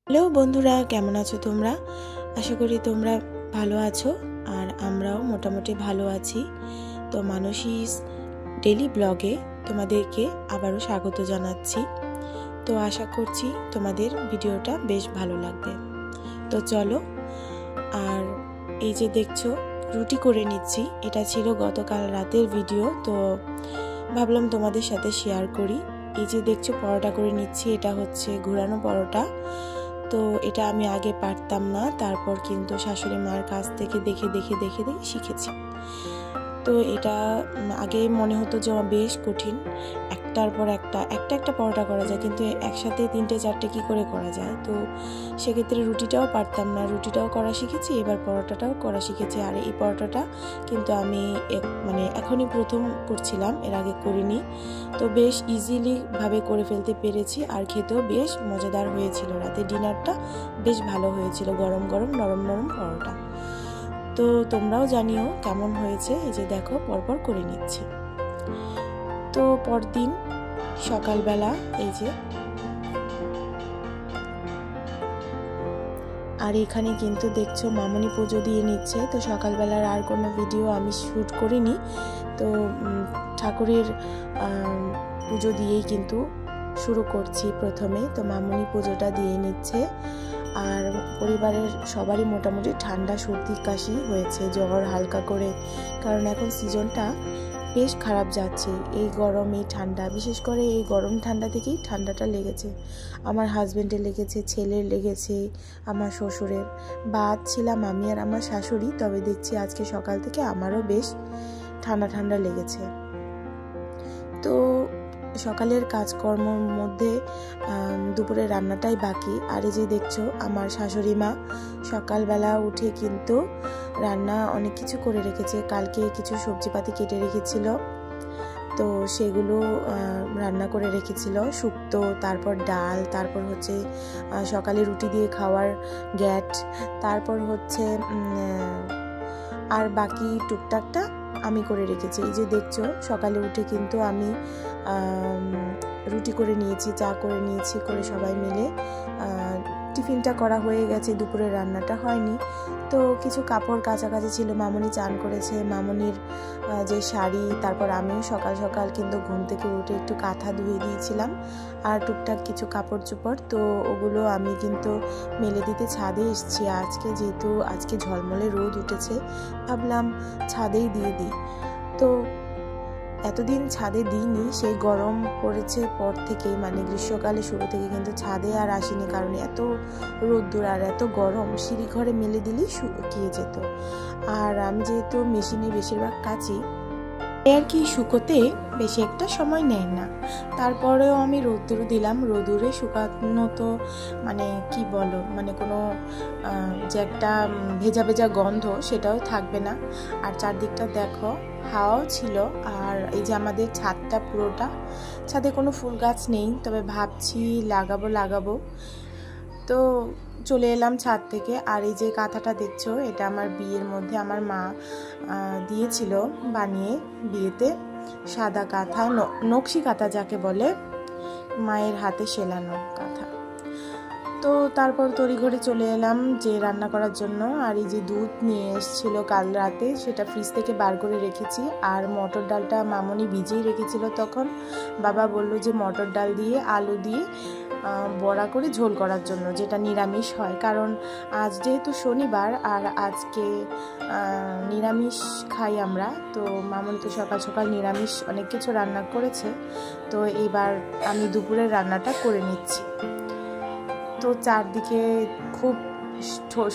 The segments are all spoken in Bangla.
হ্যালো বন্ধুরা, কেমন আছো তোমরা? আশা করি তোমরা ভালো আছো আর আমরাও মোটামুটি ভালো আছি। তো মানসীস ডেইলি ব্লগে তোমাদেরকে আবারও স্বাগত জানাচ্ছি। তো আশা করছি তোমাদের ভিডিওটা বেশ ভালো লাগবে। তো চলো, আর এই যে দেখছো রুটি করে নিচ্ছি, এটা ছিল গতকাল রাতের ভিডিও, তো ভাবলাম তোমাদের সাথে শেয়ার করি। এই যে দেখছো পরোটা করে নিচ্ছি, এটা হচ্ছে ঘোরানো পরোটা। তো এটা আমি আগে পারতাম না, তারপর কিন্তু শাশুড়ি মার কাছ থেকে দেখে শিখেছি। তো এটা আগে মনে হতো যে বেশ কঠিন, একটার পর একটা পরোটা করা যায়, কিন্তু একসাথে 3-4টে কি করে করা যায়। তো সেক্ষেত্রে রুটিটাও পারতাম না, রুটিটাও করা শিখেছি, এবার পরোটাটাও করা শিখেছি। আর এই পরোটাটা কিন্তু আমি এখনই প্রথম করছিলাম, এর আগে করিনি। তো বেশ ইজিলি ভাবে করে ফেলতে পেরেছি, আর খেতেও বেশ মজাদার হয়েছিল। রাতে ডিনারটা বেশ ভালো হয়েছিল, গরম গরম নরম নরম পরোটা। তো তোমরাও জানিও কেমন হয়েছে। এই যে দেখো পরপর করে নিচ্ছি। তো পরদিন সকালবেলা এই যে, আর এখানে কিন্তু দেখছো মামনি পুজো দিয়ে নিচ্ছে। তো সকালবেলার আর কোনো ভিডিও আমি শ্যুট করিনি, তো ঠাকুরের পুজো দিয়েই কিন্তু শুরু করছি প্রথমে। তো মামনি পুজোটা দিয়ে নিচ্ছে। আর পরিবারের সবারই মোটামুটি ঠান্ডা সর্দি কাশি হয়েছে, জ্বর হালকা করে, কারণ এখন সিজনটা বেশ খারাপ যাচ্ছে। এই গরম এই ঠান্ডা, বিশেষ করে এই গরম ঠান্ডা থেকেই ঠান্ডাটা লেগেছে। আমার হাজব্যান্ডের লেগেছে, ছেলের লেগেছে, আমার শ্বশুরের। বাদ ছিলাম আমি আর আমার শাশুড়ি, তবে দেখছি আজকে সকাল থেকে আমারও বেশ ঠান্ডা লেগেছে। তো সকালের কাজকর্মের মধ্যে দুপুরের রান্নাটাই বাকি। আর এই যে দেখছো আমার শাশুড়ি মা সকালবেলা উঠে কিন্তু রান্না অনেক কিছু করে রেখেছে। কালকে কিছু সবজিপাতি কেটে রেখেছিল, তো সেগুলো রান্না করে রেখেছিল, শুক্তো, তারপর ডাল, তারপর হচ্ছে সকালে রুটি দিয়ে খাওয়ার গ্যাট, তারপর হচ্ছে আর বাকি টুকটাকটা আমি করে রেখেছি। এই যে দেখছো সকালে উঠে কিন্তু আমি রুটি করে নিয়েছি, চা করে নিয়েছি, করে সবাই মিলে টিফিনটা করা হয়ে গেছে, দুপুরের রান্নাটা হয়নি। তো কিছু কাপড় কাছাকাছি ছিল, মামনি চান করেছে, মামনির যে শাড়ি, তারপর আমিও সকাল সকাল কিন্তু ঘুম থেকে উঠে একটু কাঁথা ধুয়ে দিয়েছিলাম, আর টুকটাক কিছু কাপড় চোপড়, তো ওগুলো আমি কিন্তু মেলে দিতে ছাদে এসেছি আজকে, যেহেতু আজকে ঝলমলে রোদ উঠেছে, ভাবলাম ছাদেই দিয়ে দিই। তো এতদিন ছাদে দিইনি, সেই গরম পড়েছে পর থেকে, গ্রীষ্মকালে শুরু থেকে কিন্তু ছাদে আর আসিনি, কারণ এত রোদ্দুর আর এত গরম, সিঁড়ি ঘরে মেলে দিলেই শুকিয়ে যেত। আর আমি যেহেতু মেশিনে বেশিরভাগ কাচি, আর কি শুকোতে বেশি একটা সময় নেয় না। তারপরেও আমি রোদ্দুরে দিলাম, রোদ্দুরে শুকানো তো কি বলো, কোনো যে একটা ভেজা ভেজা গন্ধ সেটাও থাকবে না। আর চারদিকটা দেখো হাওয়াও ছিল। আর এই যে আমাদের ছাদটা পুরোটা, ছাদে কোনো ফুল গাছ নেই, তবে ভাবছি লাগাবো। তো চলে এলাম ছাদ থেকে। আর এই যে কাঁথাটা দেখছো, এটা আমার বিয়ের মধ্যে আমার মা দিয়েছিল বানিয়ে, বিয়েতে সাদা কাঁথা, নকশি কাঁথা যাকে বলে, মায়ের হাতে সেলানো কাঁথা। তো তারপর তড়িঘড়ি চলে এলাম যে রান্না করার জন্য। আর এই যে দুধ নিয়ে এসেছিল কাল রাতে, সেটা ফ্রিজ থেকে বার করে রেখেছি। আর মটর ডালটা মামনি ভিজিয়ে রেখেছিল, তখন বাবা বলল যে মটর ডাল দিয়ে আলু দিয়ে বড়া করে ঝোল করার জন্য, যেটা নিরামিষ হয়, কারণ আজ যেহেতু শনিবার আর আজকে নিরামিষ খাই আমরা। তো মামনি তো সকাল সকাল নিরামিষ অনেক কিছু রান্না করেছে, তো এবার আমি দুপুরের রান্নাটা করে নিচ্ছি। তো চারদিকে খুব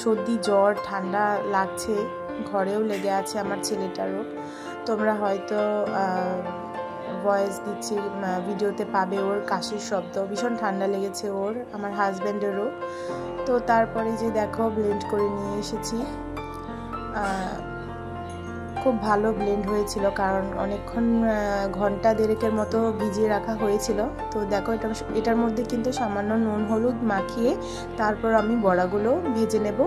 সর্দি জ্বর ঠান্ডা লাগছে, ঘরেও লেগে আছে আমার ছেলেটারও। তোমরা হয়তো ভয়েস দিচ্ছি, ভিডিওতে পাবে ওর কাশির শব্দ, ভীষণ ঠান্ডা লেগেছে ওর, আমার হাজব্যান্ডেরও। তো তারপরে যে দেখো ব্লেন্ড করে নিয়ে এসেছি, খুব ভালো ব্লেন্ড হয়েছিল, কারণ অনেকক্ষণ ঘন্টা দেড়েকের মতো ভিজিয়ে রাখা হয়েছিল। তো দেখো এটার মধ্যে কিন্তু সামান্য নুন হলুদ মাখিয়ে তারপর আমি বড়াগুলো ভেজে নেব,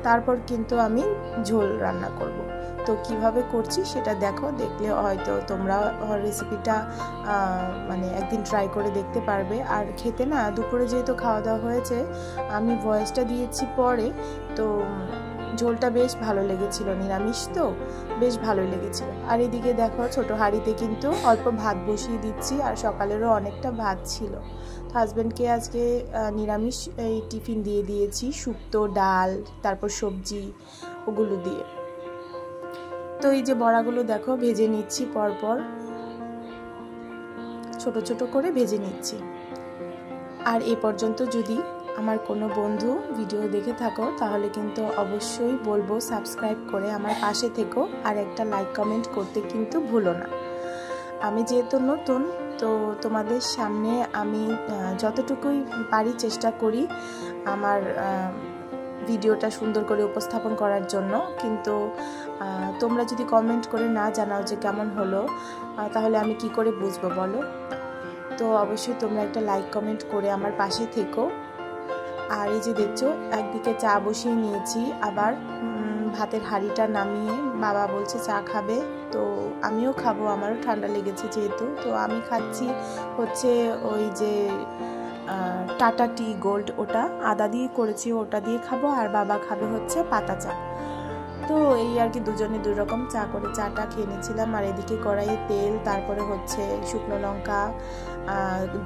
তারপর কিন্তু আমি ঝোল রান্না করব। তো কিভাবে করছি সেটা দেখো, দেখলে হয়তো তোমরা রেসিপিটা মানে একদিন ট্রাই করে দেখতে পারবে। আর খেতে না দুপুরে যেহেতু খাওয়া দাওয়া হয়েছে, আমি ভয়েসটা দিয়েছি পরে, তো ঝোলটা বেশ ভালো লেগেছিল, নিরামিষ তো বেশ ভালোই লেগেছিল। আর এদিকে দেখো ছোট হাঁড়িতে কিন্তু অল্প ভাত বসিয়ে দিচ্ছি, আর সকালেরও অনেকটা ভাত ছিল। তো হাজব্যান্ডকে আজকে নিরামিষ এই টিফিন দিয়ে দিয়েছি, শুক্তো, ডাল, তারপর সবজি ওগুলো দিয়ে। তো এই যে বড়াগুলো দেখো ভেজে নিচ্ছি, পরপর ছোট ছোট করে ভেজে নিচ্ছি। আর এ পর্যন্ত যদি আমার কোনো বন্ধু ভিডিও দেখে থাকো তাহলে কিন্তু অবশ্যই বলবো সাবস্ক্রাইব করে আমার পাশে থেকো, আর একটা লাইক কমেন্ট করতে কিন্তু ভুলো না। আমি যেহেতু নতুন, তো তোমাদের সামনে আমি যতটুকুই পারি চেষ্টা করি আমার ভিডিওটা সুন্দর করে উপস্থাপন করার জন্য। কিন্তু তোমরা যদি কমেন্ট করে না জানাও যে কেমন হলো, তাহলে আমি কি করে বুঝবো বলো? তো অবশ্যই তোমরা একটা লাইক কমেন্ট করে আমার পাশে থেকো। আর এই যে দেখছো একদিকে চা বসিয়ে নিয়েছি, আবার ভাতের হাঁড়িটা নামিয়ে বাবা বলছে চা খাবে, তো আমিও খাবো, আমারও ঠান্ডা লেগেছে যেহেতু। তো আমি খাচ্ছি হচ্ছে ওই যে টাটা টি গোল্ড, ওটা আদা দিয়ে করেছি, ওটা দিয়ে খাবো। আর বাবা খাবে হচ্ছে পাতা চা। তো এই আর কি দুজনে দুই রকম চা করে চাটা খেয়ে নিয়েছিলাম। আর এদিকে কড়াইয়ে তেল, তারপরে হচ্ছে শুকনো লঙ্কা,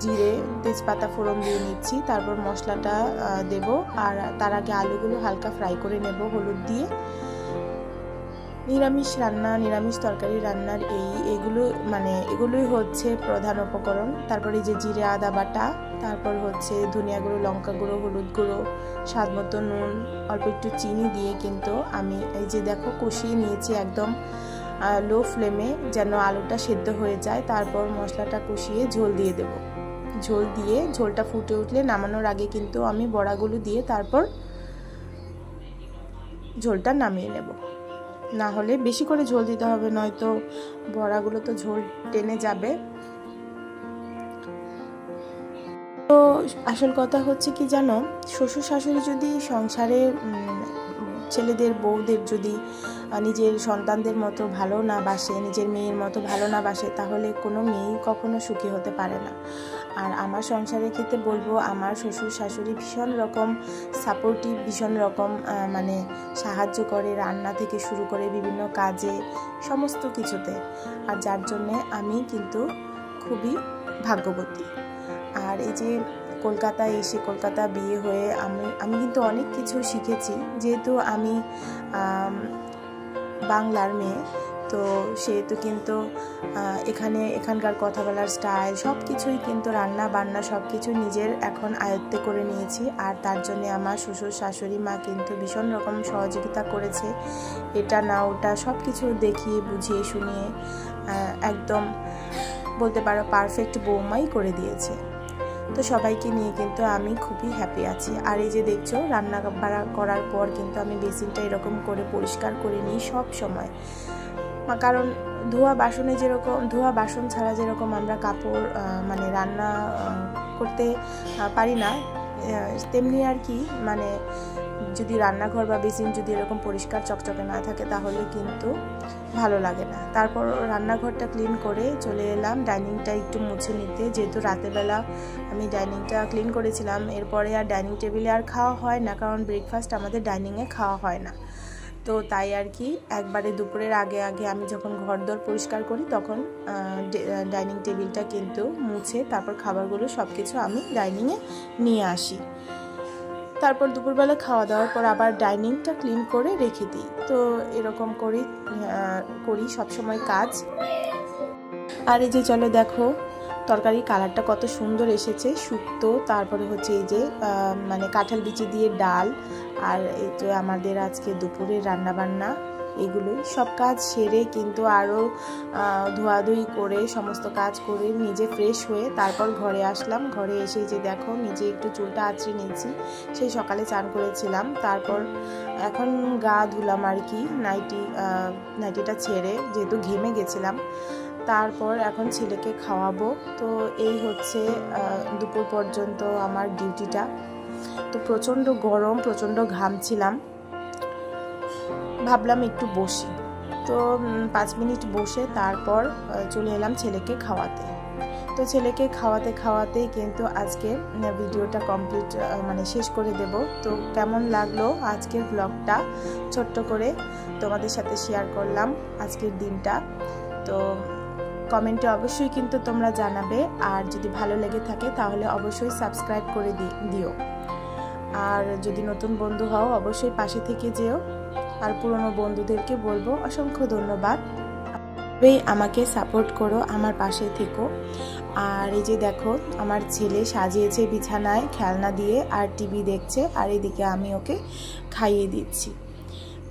জিরে, তেজপাতা ফোড়ন দিয়ে নিচ্ছি, তারপর মশলাটা দেব। আর তার আগে আলুগুলো হালকা ফ্রাই করে নেব হলুদ দিয়ে। নিরামিষ রান্না, নিরামিষ তরকারি রান্নার এগুলোই হচ্ছে প্রধান উপকরণ। তারপরে যে জিরে আদা বাটা, তারপর হচ্ছে ধনিয়া গুঁড়ো, লঙ্কা গুঁড়ো, হলুদ গুঁড়ো, স্বাদ মতো নুন, অল্প একটু চিনি দিয়ে কিন্তু আমি এই যে দেখো কষিয়ে নিয়েছি একদম লো ফ্লেমে, যেন আলুটা সেদ্ধ হয়ে যায়। তারপর মশলাটা কষিয়ে ঝোল দিয়ে দেব। ঝোল দিয়ে ঝোলটা ফুটে উঠলে নামানোর আগে কিন্তু আমি বড়াগুলো দিয়ে তারপর ঝোলটা নামিয়ে নেব। না হলে বেশি করে ঝোল দিতে হবে, নয়তো বড়াগুলো তো ঝোল টেনে যাবে। তো আসল কথা হচ্ছে কি জানো, শ্বশুর শাশুড়ি যদি সংসারে ছেলেদের বউদের যদি নিজের সন্তানদের মতো ভালো না বাসে, নিজের মেয়ের মতো ভালো না বাসে, তাহলে কোনো মেয়েই কখনো সুখী হতে পারে না। আর আমার সংসারের ক্ষেত্রে বলবো, আমার শ্বশুর শাশুড়ি ভীষণ রকম সাপোর্টিভ, ভীষণ রকম মানে সাহায্য করে, রান্না থেকে শুরু করে বিভিন্ন কাজে, সমস্ত কিছুতে। আর যার জন্যে আমি কিন্তু খুবই ভাগ্যবতী। আর এই যে কলকাতায় এসে, কলকাতা বিয়ে হয়ে আমি কিন্তু অনেক কিছু শিখেছি, যেহেতু আমি বাংলার মেয়ে, তো সেহেতু কিন্তু এখানকার কথা বলার স্টাইল সব কিছুই কিন্তু, রান্না বান্না সব কিছু নিজের এখন আয়ত্তে করে নিয়েছি। আর তার জন্যে আমার শ্বশুর শাশুড়ি মা কিন্তু ভীষণ রকম সহযোগিতা করেছে, এটা না ওটা সব কিছু দেখিয়ে বুঝিয়ে শুনিয়ে একদম বলতে পারো পারফেক্ট বৌমাই করে দিয়েছে। তো সবাইকে নিয়ে কিন্তু আমি খুবই হ্যাপি আছি। আর এই যে দেখছো রান্না করার পর কিন্তু আমি বেসিনটা এরকম করে পরিষ্কার করে নিই সব সময়, কারণ ধোয়া বাসন ছাড়া যেরকম আমরা কাপড় মানে রান্না করতে পারি না, তেমনি আর কি, মানে যদি রান্নাঘর বা বেসিন যদি এরকম পরিষ্কার চকচকে না থাকে তাহলে কিন্তু ভালো লাগে না। তারপর রান্নাঘরটা ক্লিন করে চলে এলাম ডাইনিংটা একটু মুছে নিতে, যেহেতু রাতেরবেলা আমি ডাইনিংটা ক্লিন করেছিলাম। এরপরে আর ডাইনিং টেবিলে আর খাওয়া হয় না, কারণ ব্রেকফাস্ট আমাদের ডাইনিংয়ে খাওয়া হয় না। তো তাই আর কি একবারে দুপুরের আগে আমি যখন ঘরদোর পরিষ্কার করি তখন ডাইনিং টেবিলটা কিন্তু মুছে তারপর খাবারগুলো সব কিছু আমি ডাইনিংয়ে নিয়ে আসি। তারপর দুপুরবেলা খাওয়া দাওয়ার পর আবার ডাইনিংটা ক্লিন করে রেখে দিই। তো এরকম করি সবসময় কাজ। আর এই যে চলো দেখো তরকারির কালারটা কত সুন্দর এসেছে, শুক্তো, তারপরে হচ্ছে এই যে মানে কাঁঠাল বিচি দিয়ে ডাল, আর এই যে আমাদের আজকে দুপুরের রান্নাবান্না, এগুলোই সব কাজ সেরে কিন্তু আরও ধোয়াধুয়ি করে সমস্ত কাজ করে নিজে ফ্রেশ হয়ে তারপর ঘরে আসলাম। ঘরে এসে যে দেখো নিজে একটু চুলটা আঁচড়ে নিয়েছি, সেই সকালে চান করেছিলাম। তারপর এখন গা ধুলাম আর কি, নাইটিটা ছেড়ে, যেহেতু ঘেমে গেছিলাম। তারপর এখন ছেলেকে খাওয়াবো। তো এই হচ্ছে দুপুর পর্যন্ত আমার ডিউটিটা। তো প্রচণ্ড গরম, প্রচণ্ড ঘামছিলাম, ভাবলাম একটু বসি। তো 5 মিনিট বসে তারপর চলে এলাম ছেলেকে খাওয়াতে। তো ছেলেকে খাওয়াতে খাওয়াতেই কিন্তু আজকে ভিডিওটা কমপ্লিট মানে শেষ করে দেব। তো কেমন লাগলো আজকের ব্লগটা, ছোট্ট করে তোমাদের সাথে শেয়ার করলাম আজকের দিনটা। তো কমেন্টে অবশ্যই কিন্তু তোমরা জানাবে, আর যদি ভালো লেগে থাকে তাহলে অবশ্যই সাবস্ক্রাইব করে দিও। আর যদি নতুন বন্ধু হও অবশ্যই পাশে থেকে যেও। আর পুরনো বন্ধুদেরকে বলবো অসংখ্য ধন্যবাদ, আমাকে সাপোর্ট করো, আমার পাশে থেকো। আর এই যে দেখো আমার ছেলে সাজিয়েছে বিছানায় খেলনা দিয়ে আর টিভি দেখছে, আর এদিকে আমি ওকে খাইয়ে দিচ্ছি।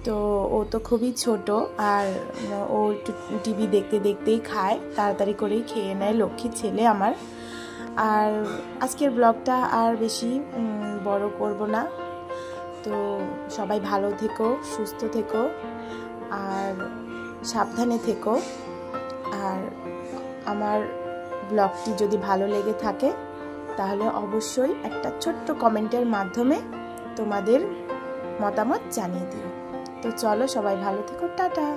তো ও তো খুবই ছোট, আর ও টিভি দেখতে দেখতেই খায়, তাড়াতাড়ি করেই খেয়ে নেয়, লক্ষ্মী ছেলে আমার। আর আজকের ব্লগটা আর বেশি বড় করব না। তো সবাই ভালো থেকো, সুস্থ থেকো, আর সাবধানে থেকো। আর আমার ব্লগটি যদি ভালো লেগে থাকে তাহলে অবশ্যই একটা ছোট্ট কমেন্টের মাধ্যমে তোমাদের মতামত জানিয়ে দিও। তো চলো সবাই ভালো থেকো, টাটা।